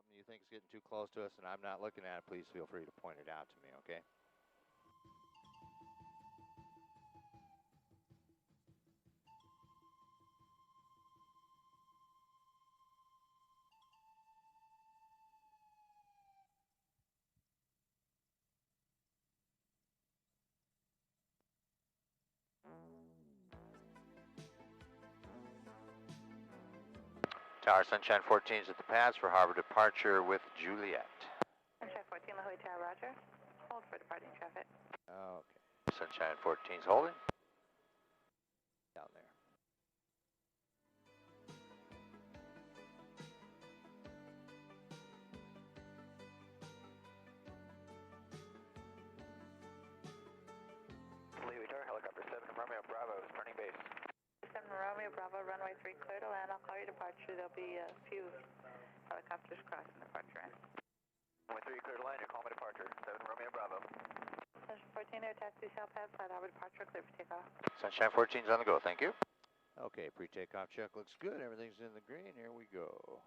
something you think is getting too close to us and I'm not looking at it, please feel free to point it out to me, okay? Tower Sunshine 14 is at the pads for harbor departure with Juliet. Sunshine 14, La Jolla Tower, roger. Hold for departing traffic. Okay. Sunshine 14 is holding. Down there. Helicopter 7 Romeo Bravo is turning base. 7 Romeo Bravo, runway 3 clear to land. I'll call your departure. There'll be a few helicopters crossing departure in. Runway 3 clear to land, your call my departure. 7 Romeo Bravo. Sunshine 14, air taxi, south pad, flight harbor departure, clear for takeoff. Sunshine 14 is on the go, thank you. Okay, pre-takeoff check looks good. Everything's in the green. Here we go.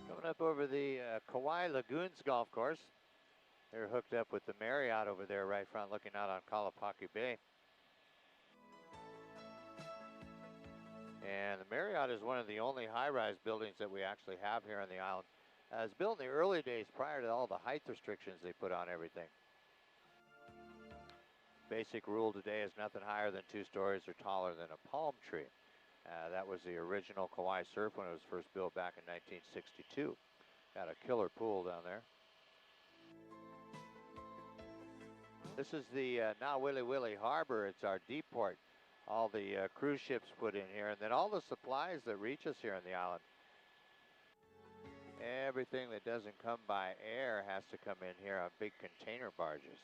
Coming up over the Kauai Lagoons golf course. They're hooked up with the Marriott over there right front looking out on Kalapaki Bay. And the Marriott is one of the only high-rise buildings that we actually have here on the island. It was built in the early days prior to all the height restrictions they put on everything. Basic rule today is nothing higher than 2 stories or taller than a palm tree. That was the original Kauai surf when it was first built back in 1962. Got a killer pool down there. This is the Na Wili Wili Harbor. It's our deep port. All the cruise ships put in here, and then all the supplies that reach us here on the island. Everything that doesn't come by air has to come in here on big container barges.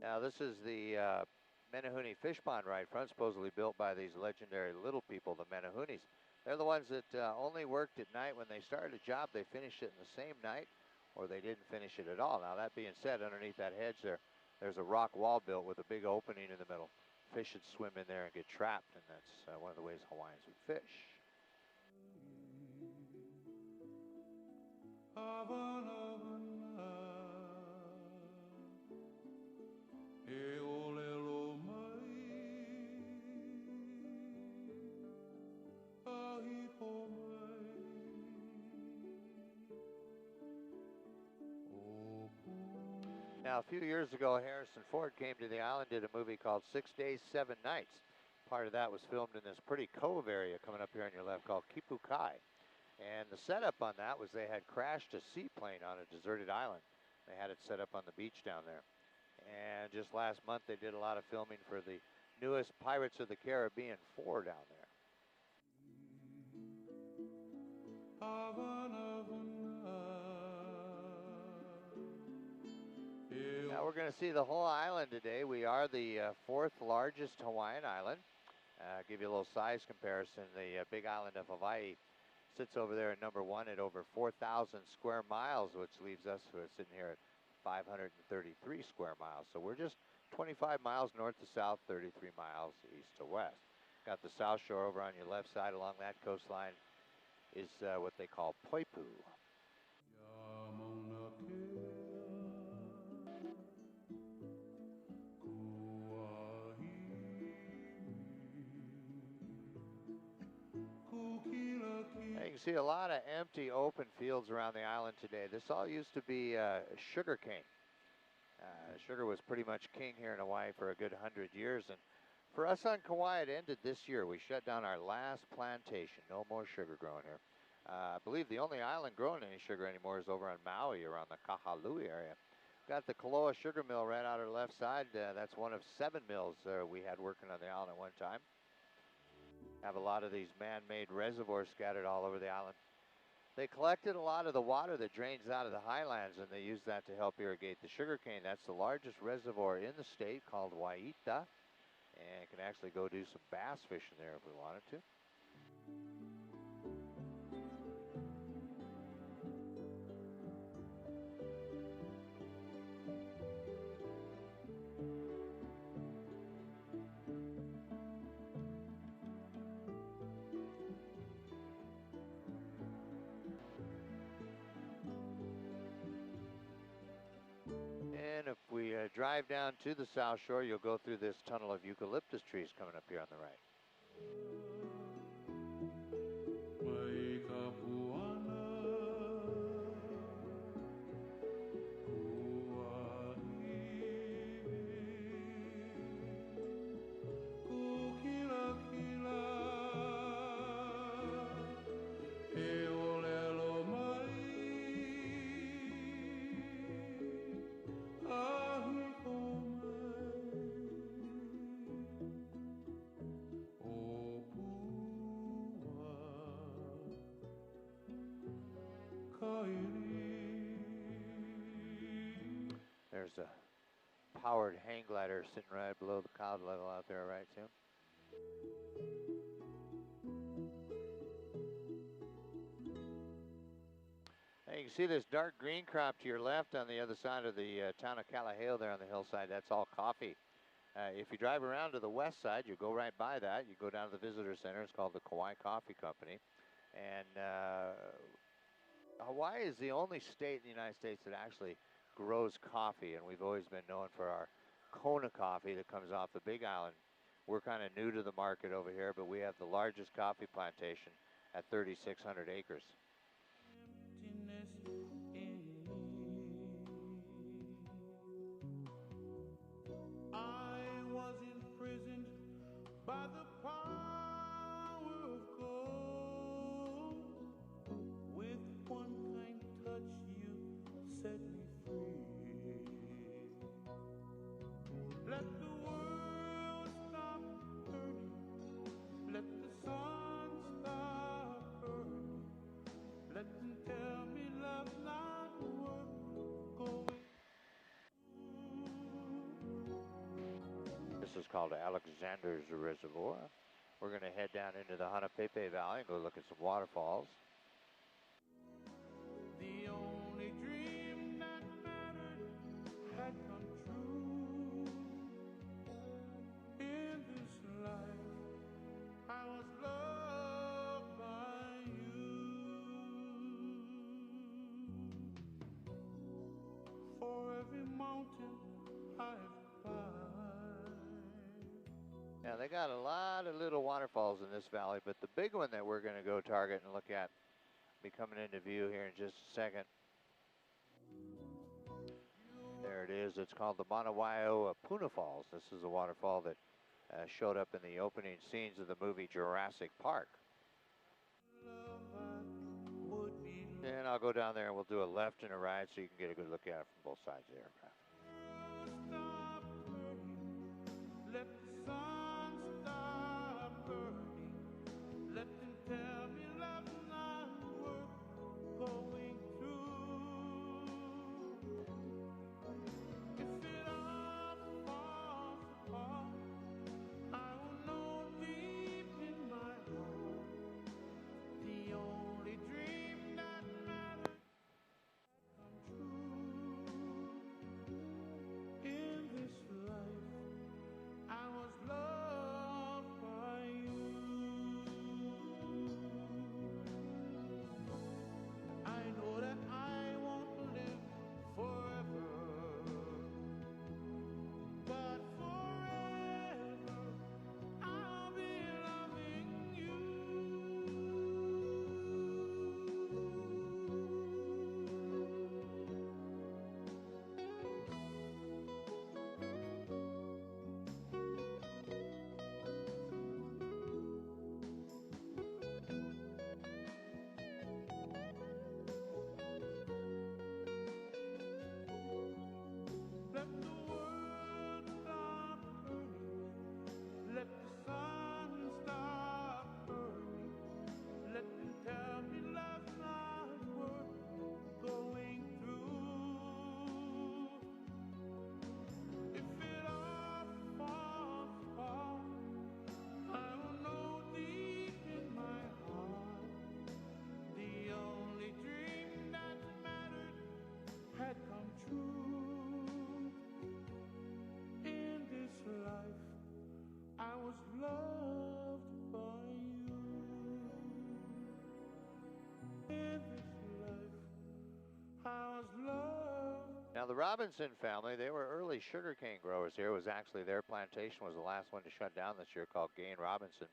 Now this is the Menehune fish pond right front, supposedly built by these legendary little people, the Menehunes. They're the ones that only worked at night. When they started a job, they finished it in the same night, or they didn't finish it at all. Now that being said, underneath that hedge there's a rock wall built with a big opening in the middle. Fish would swim in there and get trapped, and that's one of the ways Hawaiians would fish. Now, a few years ago, Harrison Ford came to the island, did a movie called 6 Days, 7 Nights. Part of that was filmed in this pretty cove area coming up here on your left called Kipukai. And the setup on that was they had crashed a seaplane on a deserted island. They had it set up on the beach down there. And just last month, they did a lot of filming for the newest Pirates of the Caribbean 4 down there. Now we're going to see the whole island today. We are the fourth largest Hawaiian island. Give you a little size comparison. The big island of Hawaii sits over there at number 1 at over 4,000 square miles, which leaves us sitting here at 533 square miles. So we're just 25 miles north to south, 33 miles east to west. Got the South Shore over on your left side along that coastline is what they call Poipu. Now you can see a lot of empty open fields around the island today. This all used to be sugar cane. Sugar was pretty much king here in Hawaii for a good 100 years. And for us on Kauai, it ended this year. We shut down our last plantation. No more sugar growing here. I believe the only island growing any sugar anymore is over on Maui around the Kahalui area. Got the Kaloa sugar mill right out our left side. That's one of 7 mills we had working on the island at one time. Have a lot of these man-made reservoirs scattered all over the island. They collected a lot of the water that drains out of the highlands, and they use that to help irrigate the sugarcane. That's the largest reservoir in the state, called Waita, and can actually go do some bass fishing there if we wanted to. And if we drive down to the South Shore, you'll go through this tunnel of eucalyptus trees coming up here on the right. There's a powered hang glider sitting right below the cloud level out there, right, Tim? Now you can see this dark green crop to your left on the other side of the town of Kalaheo there on the hillside. That's all coffee. If you drive around to the west side, you go right by that. You go down to the visitor center. It's called the Kauai Coffee Company. And Hawaii is the only state in the United States that actually grows coffee, and we've always been known for our Kona coffee that comes off the Big Island. We're kind of new to the market over here, but we have the largest coffee plantation at 3,600 acres. I was imprisoned by the power of gold. With one kind touch you set me free. Let the world stop hurting. Let the sun stop hurting. Let them tell me love's not worth going. This is called Alexander's Reservoir. We're going to head down into the Hanapepe Valley and go look at some waterfalls. The only dream that mattered had come true. In this life, I was loved by you. For every mountain I've climbed. Now they got a lot of little waterfalls in this valley, but the big one that we're going to go target and look at be coming into view here in just a second. There it is. It's called the Manawaio Puna Falls. This is a waterfall that showed up in the opening scenes of the movie Jurassic Park. And I'll go down there and we'll do a left and a right so you can get a good look at it from both sides of the aircraft. Let the sun loved by you. In this life, I was loved. Now, the Robinson family, they were early sugarcane growers here. It was actually their plantation was the last one to shut down this year, called Gain Robinson.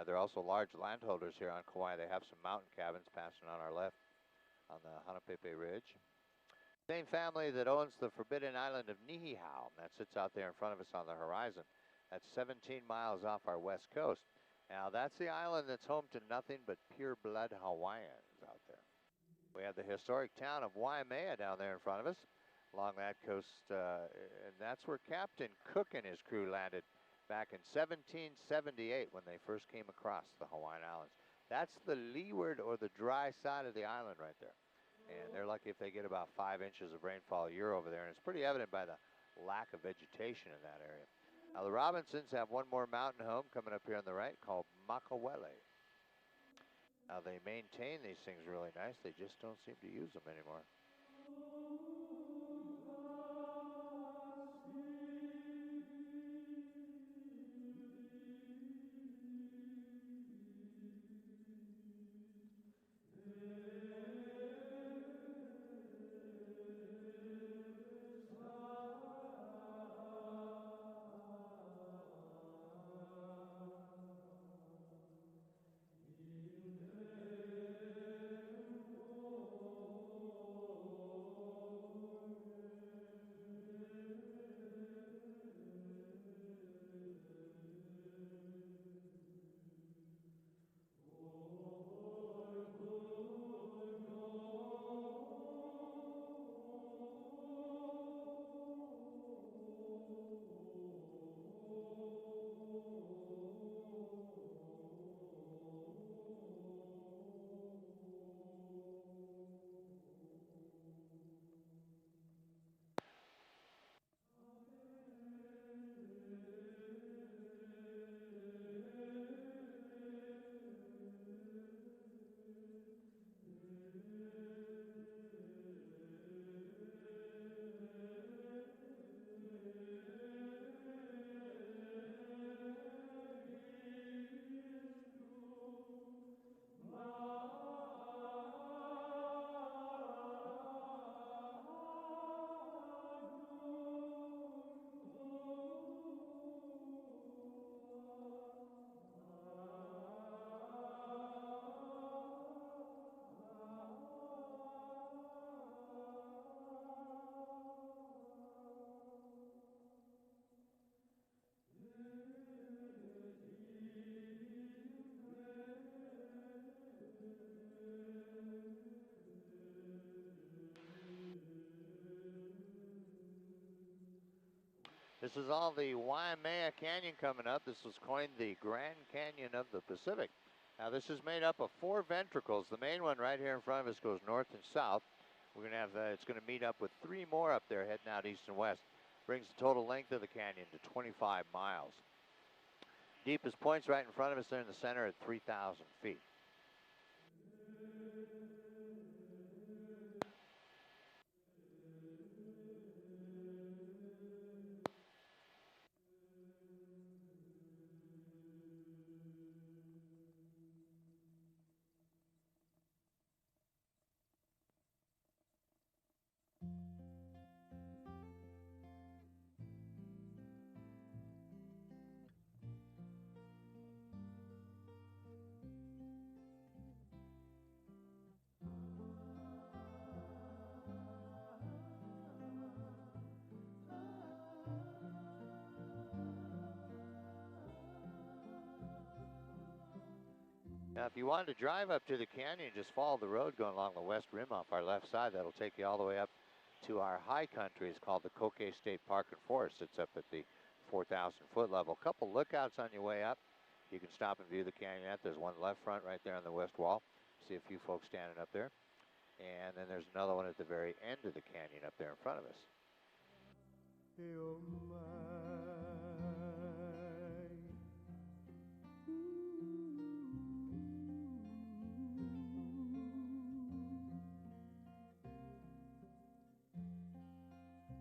They're also large landholders here on Kauai. They have some mountain cabins passing on our left on the Hanapepe Ridge. Same family that owns the forbidden island of Niihau. That sits out there in front of us on the horizon. That's 17 miles off our west coast. Now, that's the island that's home to nothing but pure-blood Hawaiians out there. We have the historic town of Waimea down there in front of us along that coast, and that's where Captain Cook and his crew landed back in 1778 when they first came across the Hawaiian Islands. That's the leeward or the dry side of the island right there. And they're lucky if they get about 5 inches of rainfall a year over there, and it's pretty evident by the lack of vegetation in that area. Now, the Robinsons have one more mountain home coming up here on the right called Makawele. Now, they maintain these things really nice. They just don't seem to use them anymore. This is all the Waimea Canyon coming up. This was coined the Grand Canyon of the Pacific. Now, this is made up of 4 ventricles. The main one right here in front of us goes north and south. We're going to have, it's going to meet up with 3 more up there heading out east and west. Brings the total length of the canyon to 25 miles. Deepest point's right in front of us there in the center at 3,000 feet. Now, if you wanted to drive up to the canyon, just follow the road going along the west rim off our left side. That'll take you all the way up to our high country. It's called the Kauai State Park and Forest. It's up at the 4,000-foot level. A couple lookouts on your way up. You can stop and view the canyon. There's one left front right there on the west wall. See a few folks standing up there. And then there's another one at the very end of the canyon up there in front of us. You're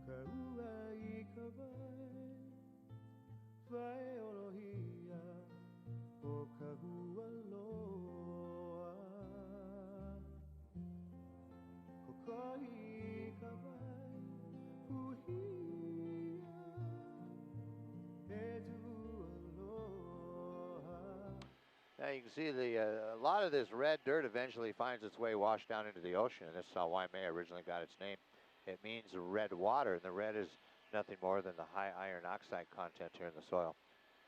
Kauai, Kauai, vai olohia. Now you can see a lot of this red dirt eventually finds its way washed down into the ocean, and this is how Waimea originally got its name. It means red water, and the red is nothing more than the high iron oxide content here in the soil.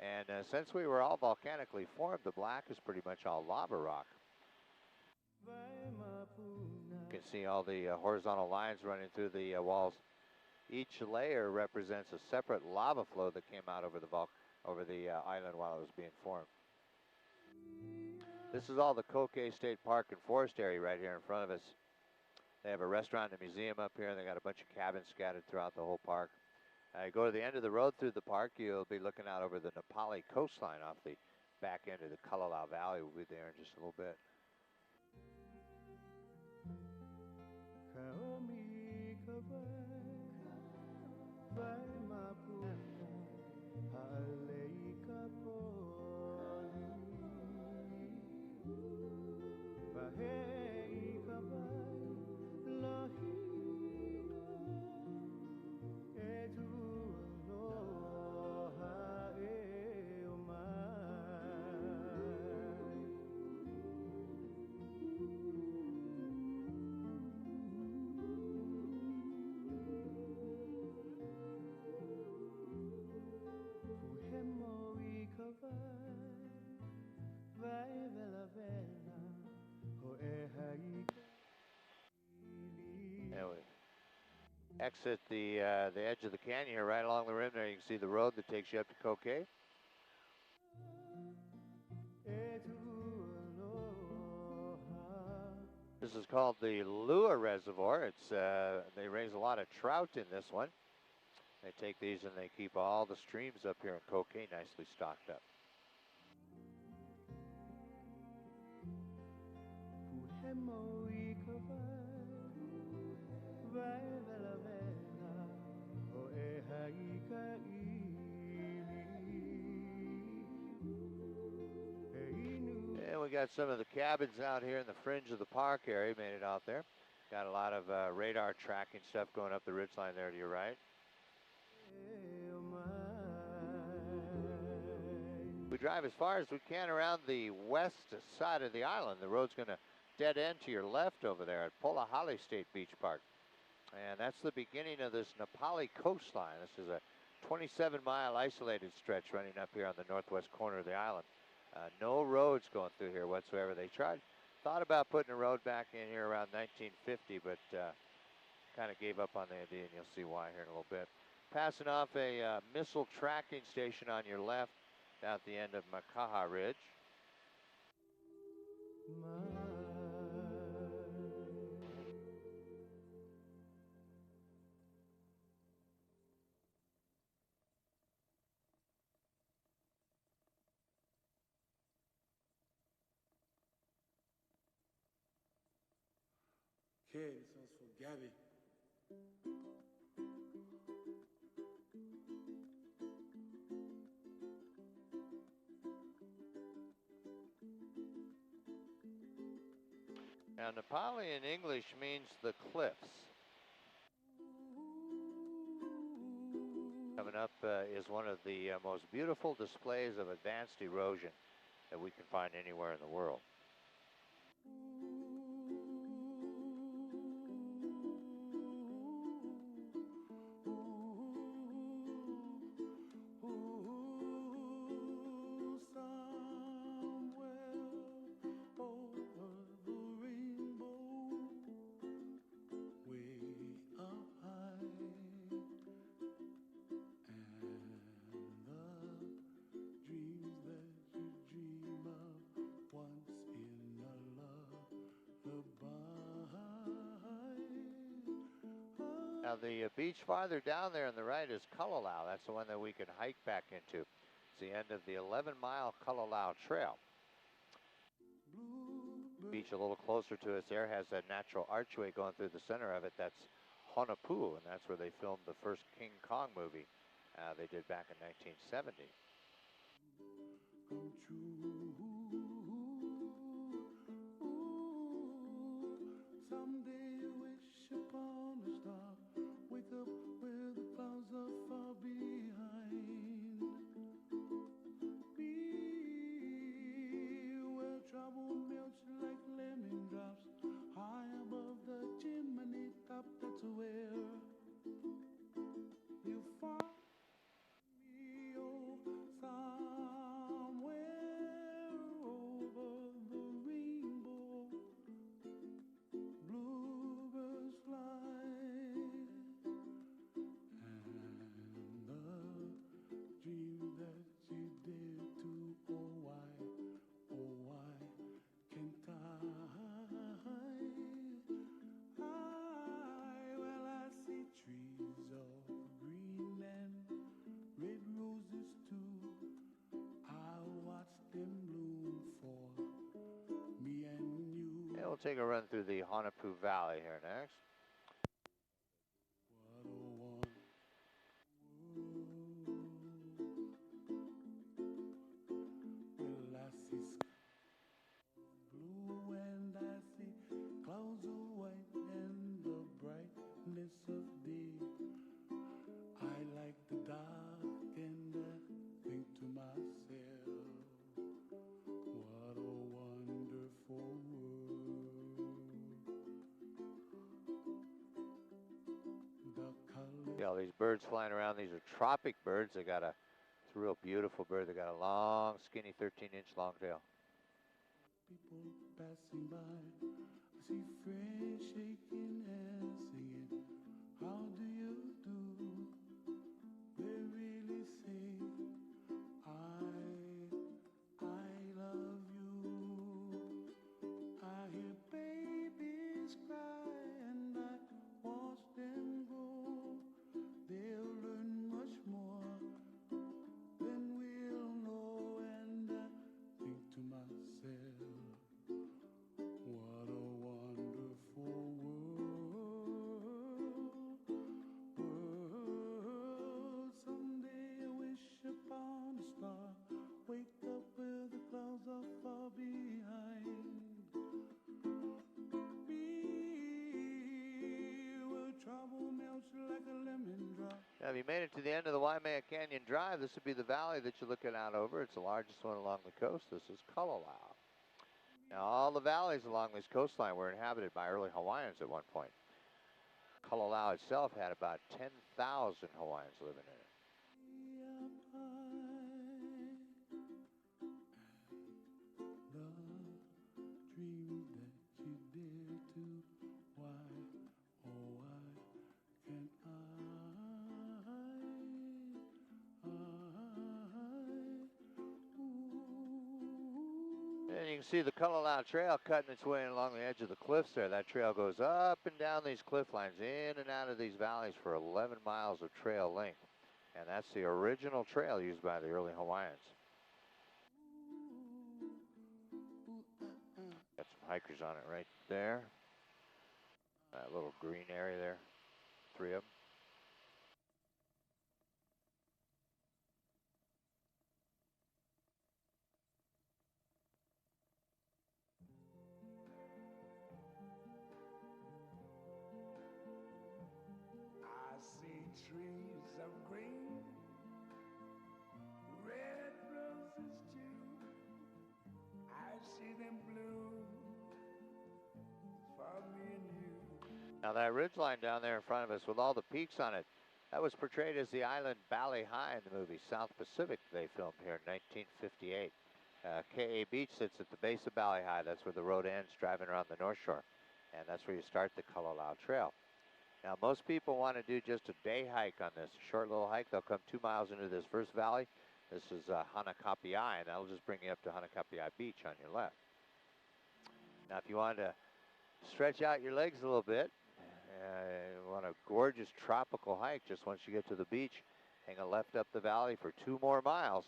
And since we were all volcanically formed, the black is pretty much all lava rock. You can see all the horizontal lines running through the walls. Each layer represents a separate lava flow that came out over the island while it was being formed. This is all the Kauai State Park and Forest area right here in front of us. They have a restaurant and a museum up here, and they got a bunch of cabins scattered throughout the whole park. You go to the end of the road through the park, you'll be looking out over the Nepali coastline off the back end of the Kalalau Valley. We'll be there in just a little bit. And we exit the edge of the canyon here, right along the rim there. You can see the road that takes you up to Kauai. This is called the Lua Reservoir. It's they raise a lot of trout in this one. They take these and they keep all the streams up here in Kauai nicely stocked up. And we got some of the cabins out here in the fringe of the park area. Made it out there. Got a lot of radar tracking stuff going up the ridgeline there to your right. We drive as far as we can around the west side of the island. The road's going to dead end to your left over there at Polahali State Beach Park. And that's the beginning of this Nepali coastline. This is a 27-mile isolated stretch running up here on the northwest corner of the island. No roads going through here whatsoever. They thought about putting a road back in here around 1950, but kind of gave up on the idea, and you'll see why here in a little bit. Passing off a missile tracking station on your left down at the end of Makaha Ridge. Okay, this one's for Gabby. Now, Nepali in English means the cliffs. Coming up is one of the most beautiful displays of advanced erosion that we can find anywhere in the world. Now the beach farther down there on the right is Kalalau. That's the one that we can hike back into. It's the end of the 11-mile Kalalau Trail. Beach a little closer to us there has a natural archway going through the center of it. That's Honopu, and that's where they filmed the first King Kong movie they did back in 1970. we'll take a run through the Honopu Valley here next. See all these birds flying around. These are tropic birds. It's a real beautiful bird. They got a long, skinny 13-inch long tail. People passing by, I see friends shaking hands, singing, how do you do? They really say, I love you. I hear babies cry and I watch them grow. They'll learn much more than we'll know, and I think to myself, what a wonderful world. Someday I wish upon a star, wake up where the clouds are far behind me, where trouble melts like a lemon drop. Now, if you made it to the end of the Waimea Canyon Drive, this would be the valley that you're looking out over. It's the largest one along the coast. This is Kalalau. Now, all the valleys along this coastline were inhabited by early Hawaiians at one point. Kalalau itself had about 10,000 Hawaiians living in it. And you can see the Kalalau Trail cutting its way along the edge of the cliffs there. That trail goes up and down these cliff lines, in and out of these valleys for 11 miles of trail length. And that's the original trail used by the early Hawaiians. Got some hikers on it right there. That little green area there, 3 of them. I see trees of green, red roses too. I see them bloom for me and you. Now that ridgeline down there in front of us with all the peaks on it, that was portrayed as the island Bali High in the movie South Pacific they filmed here in 1958. Kauai Beach sits at the base of Bali High. That's where the road ends driving around the North Shore. And that's where you start the Kalalau Trail. Now most people want to do just a day hike on this, a short little hike. They'll come 2 miles into this first valley. This is Hanakapiai, and that'll just bring you up to Hanakapiai Beach on your left. Now if you want to stretch out your legs a little bit, you want a gorgeous tropical hike just once you get to the beach, hang a left up the valley for 2 more miles.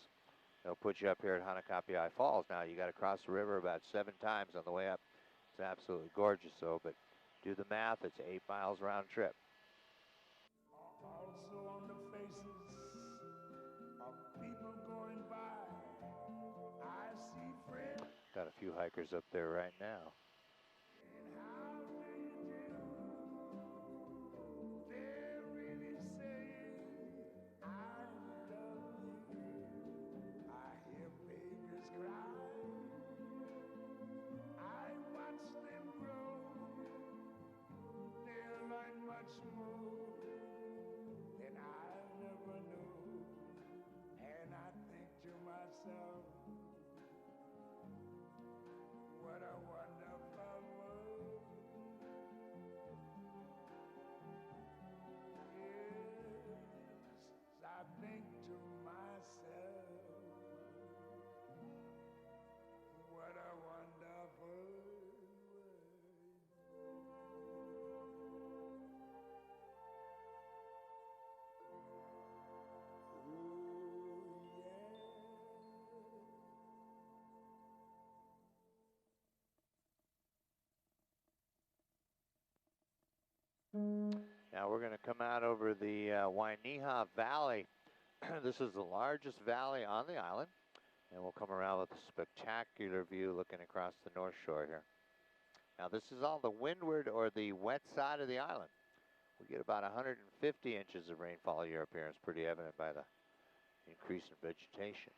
They'll put you up here at Hanakapiai Falls. Now you got to cross the river about 7 times on the way up. It's absolutely gorgeous though, but do the math, it's 8 miles round trip. Also on the faces of people going by, I see friends. Got a few hikers up there right now. And how do you do? They're really saying, I love you. I hear babies cry. I watch them grow. They'll learn much more than I never knew. And I think to myself, what a wonderful Now we're going to come out over the Wainiha Valley. This is the largest valley on the island, and we'll come around with a spectacular view looking across the North Shore here. Now this is all the windward or the wet side of the island. We get about 150 inches of rainfall a year up here. It's pretty evident by the increase in vegetation.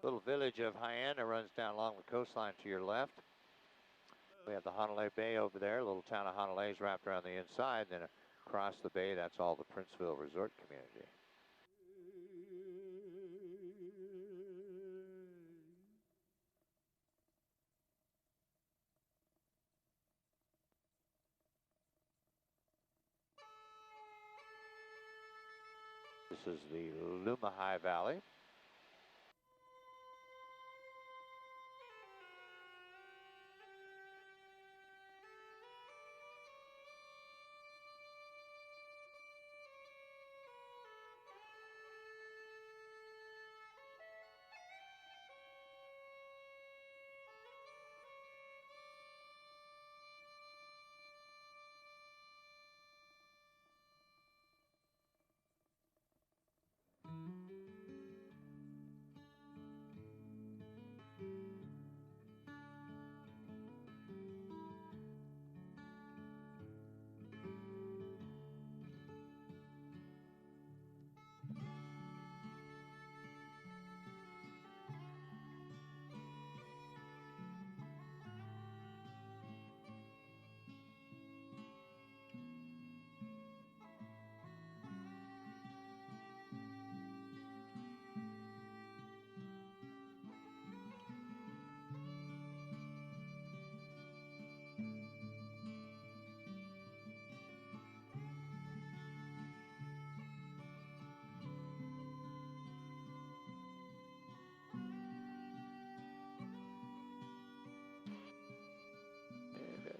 Little village of Hyanna runs down along the coastline to your left. We have the Honolulu Bay over there. A little town of Honolulu is wrapped around the inside. Then across the bay, that's all the Princeville Resort community. This is the Lumahai Valley.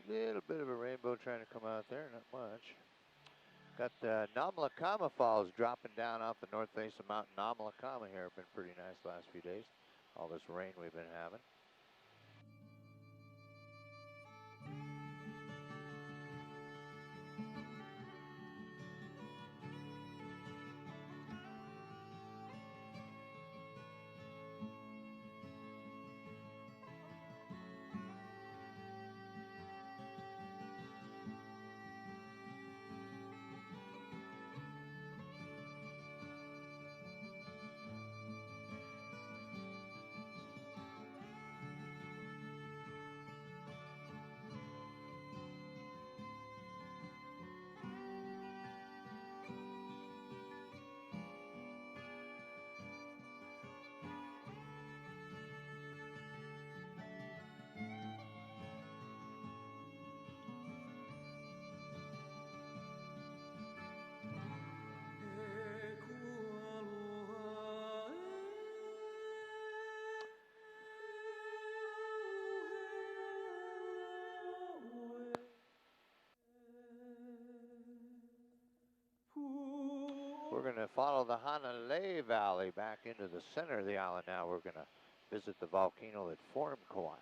A little bit of a rainbow trying to come out there, not much. Got the Namalakama Falls dropping down off the north face of Mount Namalakama here. Been pretty nice the last few days. All this rain we've been having. We're going to follow the Hanalei Valley back into the center of the island now. We're going to visit the volcano that formed Kauai.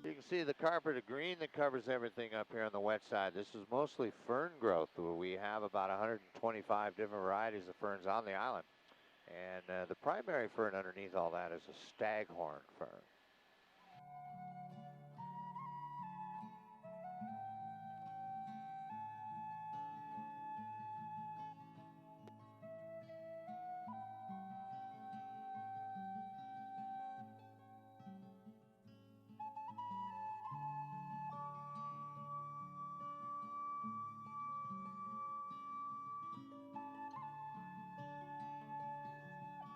You can see the carpet of green that covers everything up here on the wet side. This is mostly fern growth. We have about 125 different varieties of ferns on the island. And the primary fern underneath all that is a staghorn fern.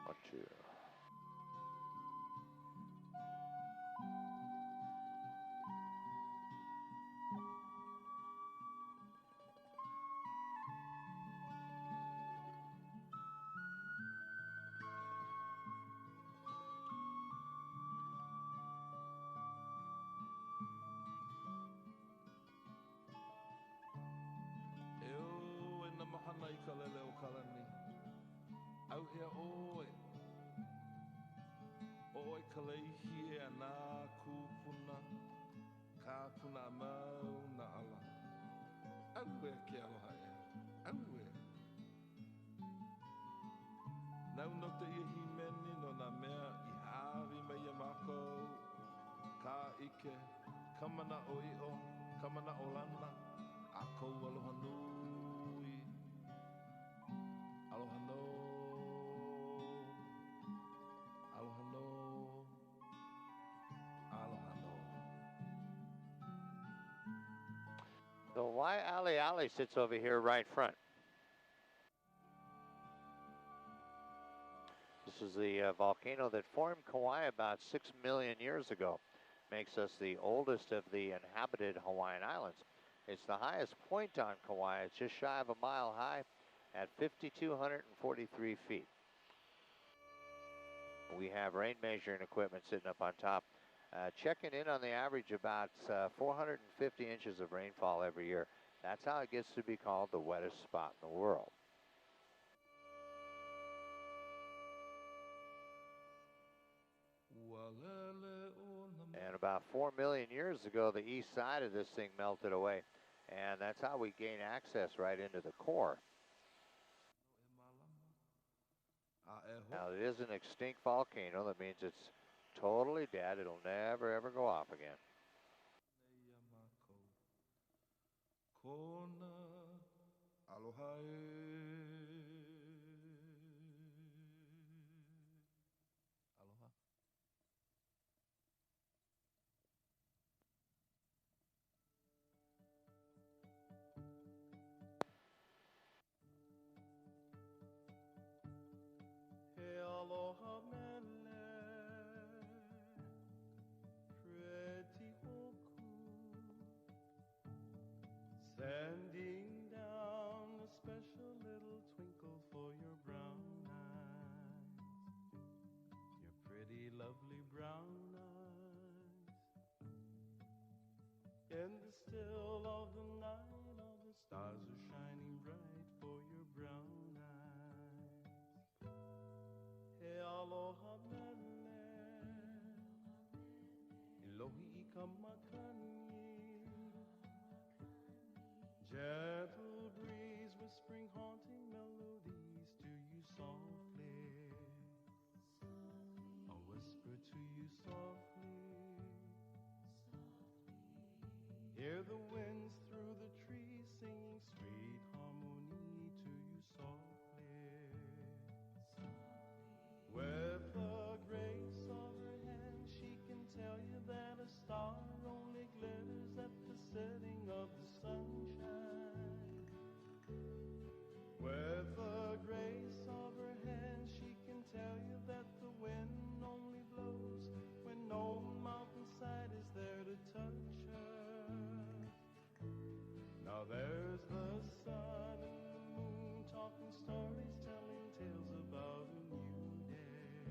One, two. kalele o kalani. Au hea oe. Oe kalei hie ana kupuna. Ka puna mau na ala. Au e ke aloha e. Au e. Nau no te ihi meni no na mea I hawi me ia mākou. Ka ike, kamana o i'o, kamana o lana. A kou aloha nui. Aloha no. Aloha no. Aloha no. So why Ali Ali sits over here right front? This is the volcano that formed Kauai about 6 million years ago. Makes us the oldest of the inhabited Hawaiian Islands. It's the highest point on Kauai. It's just shy of a mile high at 5,243 feet. We have rain measuring equipment sitting up on top, checking in on the average about 450 inches of rainfall every year. That's how it gets to be called the wettest spot in the world. And about 4 million years ago, the east side of this thing melted away. And that's how we gain access right into the core. Now, it is an extinct volcano. That means it's totally dead. It'll never, ever go off again. Aloha mele, pretty hoku, sending down a special little twinkle for your brown eyes, your pretty, lovely brown eyes. In the still of the night, all the stars are shining bright for your brown eyes. Aloha mele, Elohi ikamakani. Gentle breeze whispering haunting melodies to you softly. I'll whisper to you softly. Hear the winds through the trees singing sweet harmony to you softly. With the grace of her hand, she can tell you that a star only glitters at the setting of the sunshine. With the grace of her hand, she can tell you that the wind only blows when no mountainside is there to touch her. Now there's the sun and the moon talking stories, telling tales about a new day.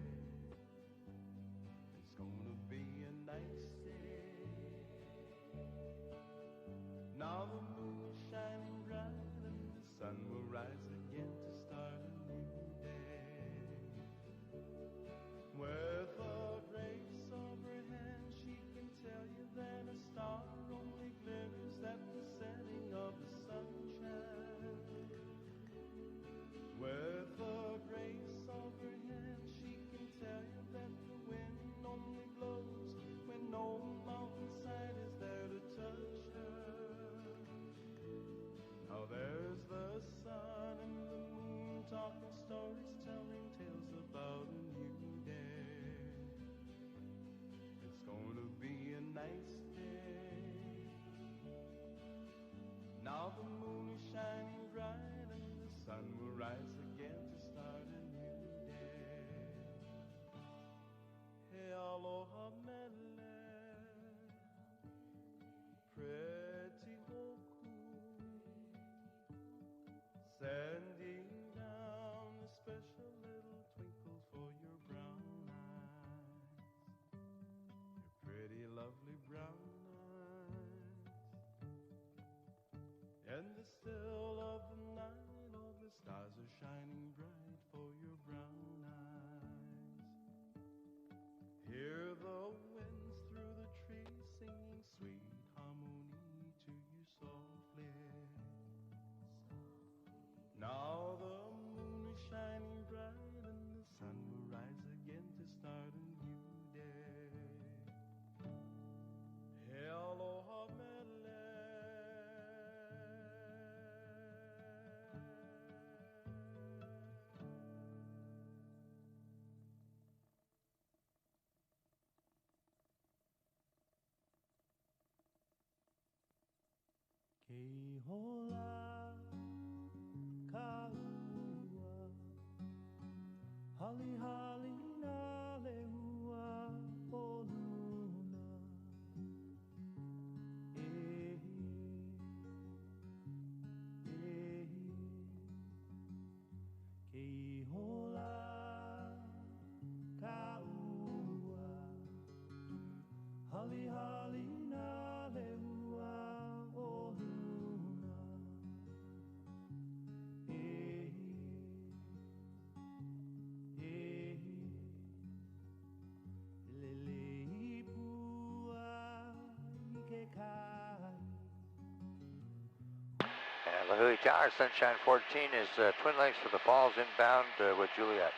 It's gonna be a nice day. Now the moon is shining bright and the sun will rise again to start a new day. With the grace of her hand, she can tell you that a star only glitters at the setting of the sunshine. With the grace of her hand, she can tell you that the wind only blows when no mountainside is there to touch her. Now there's the sun and the moon talking stories, telling tales about a new day. It's gonna be a nice day. Now the moon is shining bright and the sun will rise again to start a new day. Hey, aloha mele, pretty hoku, sending down a special little twinkle for your brown eyes, your pretty, lovely brown eyes. In the still of the night, all the stars are shining bright for your brown eyes. Hear the winds through the trees singing sweet harmony to you softly. Now the moon is shining bright and the sun will rise again to start a new day. Aloha mele. Ke hola kaua, hali hali na lehua o luna. Ke hola kaua, hali hali na lehua o luna. Lele pua I ke kai. And Lahui Tower, Sunshine 14 is twin legs for the falls inbound with Juliet.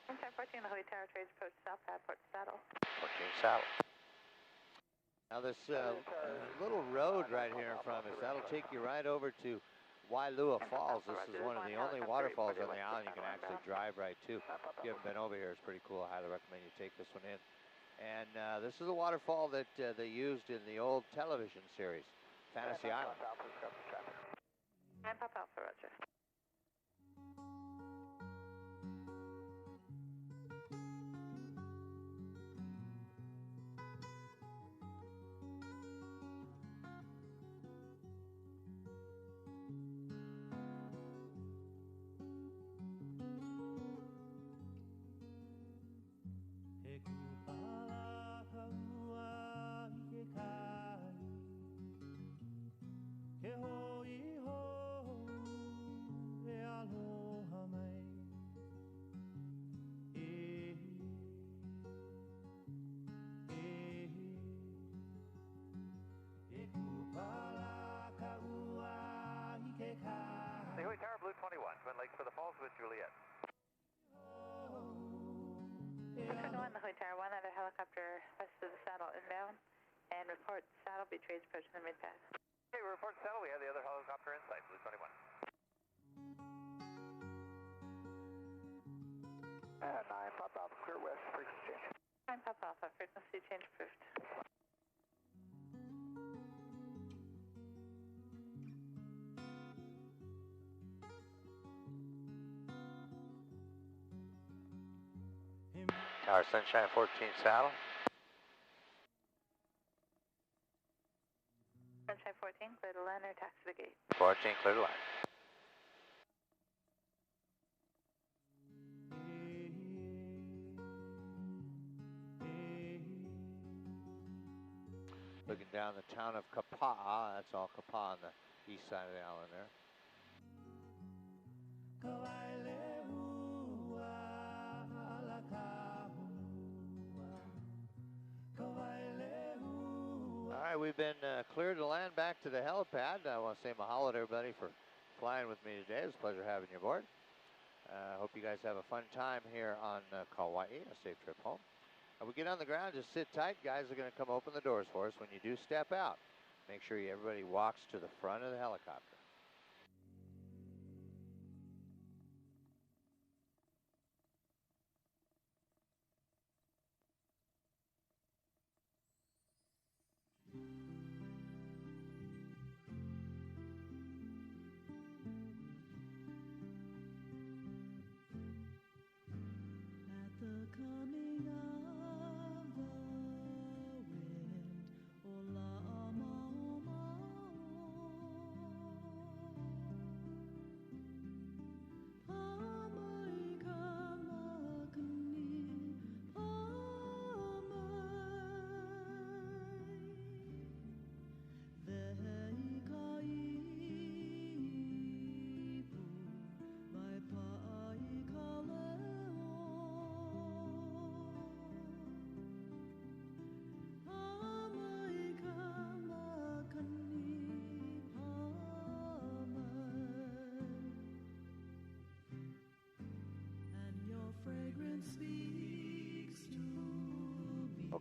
Sunshine 14, the Holy Tower trades approach south at Port Saddle. 14 Saddle. Now this little road right here in front of us, that'll take you right over to Wailua Falls. This is one of the only waterfalls on the island you can actually drive right to. If you haven't been over here, it's pretty cool. I highly recommend you take this one in. And this is a waterfall that they used in the old television series, Fantasy Island. And Pop Alpha, Roger. He kupala kaua I ke kai. Ke hoi ho e aloha mai. E kupala kaua I ke kai. Nihui Tower, Blue 21, twin legs for the falls with Juliet. Sunshine 1, the Holy Tower 1, other helicopter west of the saddle inbound. And report saddle B trades approaching the mid-pass. Okay, we report saddle. We have the other helicopter in sight, Blue 21. And 9 Pop Alpha, clear west, frequency change. 9 Pop Alpha, frequency change approved. Tower Sunshine 14 Saddle. Sunshine 14, clear to land or taxi to the gate. 14, clear to line. Looking down the town of Kauai, that's all Kauai on the east side of the island there. Kauai lehua ala kahua. Kauai lehua. All right, we've been cleared to land back to the helipad. I want to say mahalo to everybody for flying with me today. It was a pleasure having you aboard. I hope you guys have a fun time here on Kauai. A safe trip home. When we get on the ground, just sit tight. Guys are going to come open the doors for us. When you do step out, make sure everybody walks to the front of the helicopter. At the coming of the wind, ola amao mao.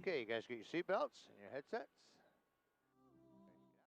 Okay, you guys get your seatbelts and your headsets.